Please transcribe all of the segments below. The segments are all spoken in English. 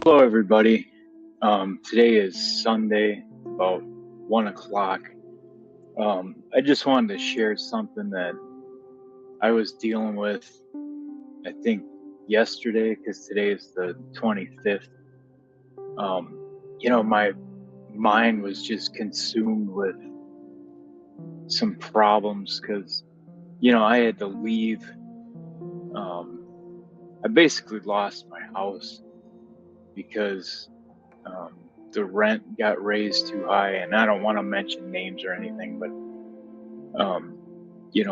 Hello, everybody. Today is Sunday, about 1 o'clock. I just wanted to share something that I was dealing with, I think, yesterday, because today is the 25th. My mind was just consumed with some problems because, I had to leave. I basically lost my house because um, the rent got raised too high, and I don't want to mention names or anything, but um,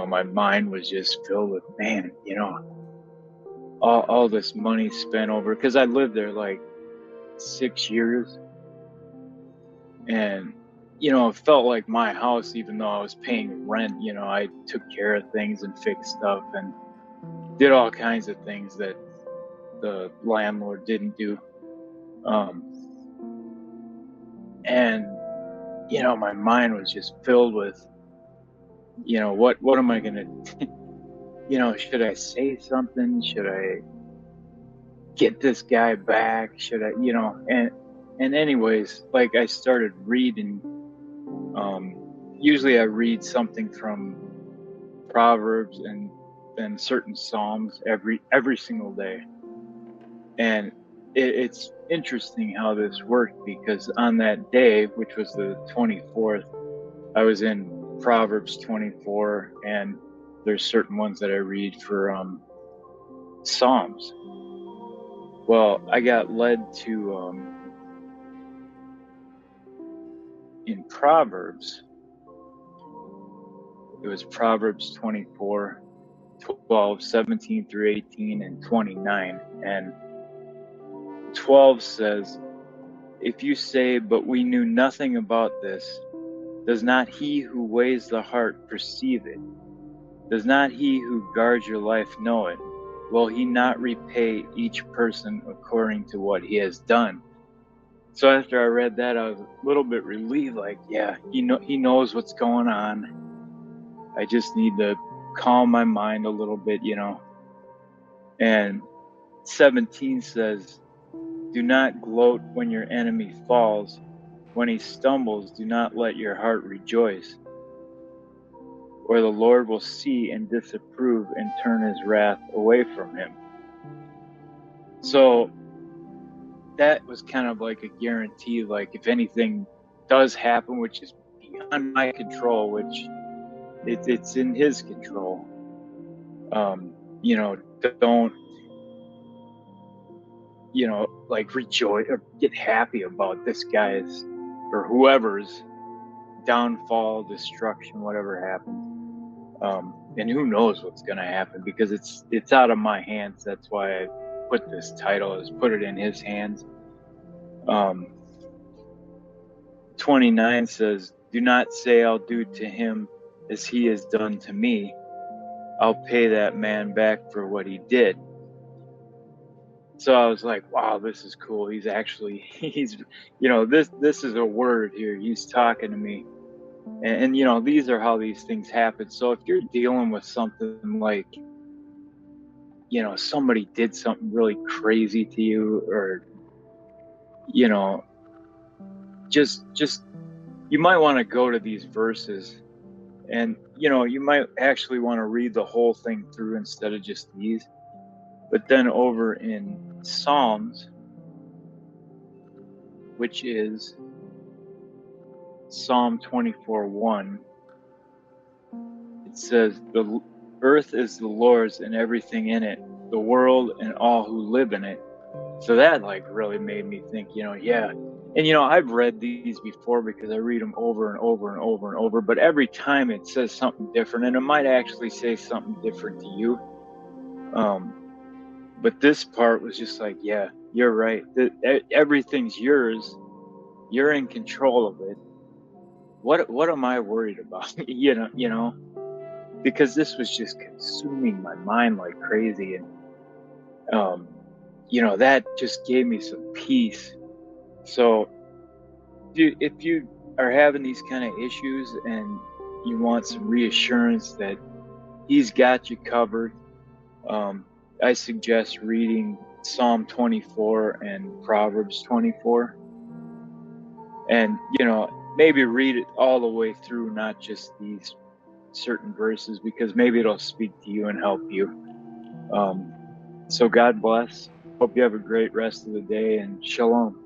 my mind was just filled with, man, all this money spent over, because I lived there like 6 years, and it felt like my house, even though I was paying rent. I took care of things and fixed stuff and did all kinds of things that the landlord didn't do. Um, and my mind was just filled with, what am I gonna should I say something? Should I get this guy back? Should I, and anyways, like, I started reading. Usually I read something from Proverbs and then certain Psalms every single day. And it's interesting how this worked, because on that day, which was the 24th, I was in Proverbs 24, and there's certain ones that I read for Psalms. Well, I got led to in Proverbs. It was Proverbs 24, 12, 17 through 18, and 29. And 12 says, "If you say, 'But we knew nothing about this,' does not he who weighs the heart perceive it? Does not he who guards your life know it? Will he not repay each person according to what he has done?" So after I read that, I was a little bit relieved, like, yeah, he knows what's going on. I just need to calm my mind a little bit. And 17 says, "Do not gloat when your enemy falls. When he stumbles, do not let your heart rejoice. Or the Lord will see and disapprove and turn his wrath away from him." So that was kind of like a guarantee, like, if anything does happen, which is beyond my control, which it's in his control, don't, like, rejoice or get happy about this guy's or whoever's downfall, destruction, whatever happens. And who knows what's going to happen, because it's out of my hands. That's why I put this title, is put it in his hands. 29 says, "Do not say, 'I'll do to him as he has done to me. I'll pay that man back for what he did.'" So I was like, wow, this is cool. He's this is a word here. He's talking to me. And these are how these things happen. So if you're dealing with something like, somebody did something really crazy to you, or, just you might want to go to these verses, and, you might actually want to read the whole thing through instead of just these. But then over in Psalms, which is Psalm 24:1, it says, "The earth is the Lord's and everything in it, the world and all who live in it." So that, like, really made me think, yeah. And, I've read these before because I read them over and over and over and over, but every time it says something different, and it might actually say something different to you. But this part was just like, yeah, you're right. Everything's yours. You're in control of it. What am I worried about? Because this was just consuming my mind like crazy. And, that just gave me some peace. So if you are having these kind of issues and you want some reassurance that he's got you covered, I suggest reading Psalm 24 and Proverbs 24. And, maybe read it all the way through, not just these certain verses, because maybe it'll speak to you and help you. So God bless. Hope you have a great rest of the day, and shalom.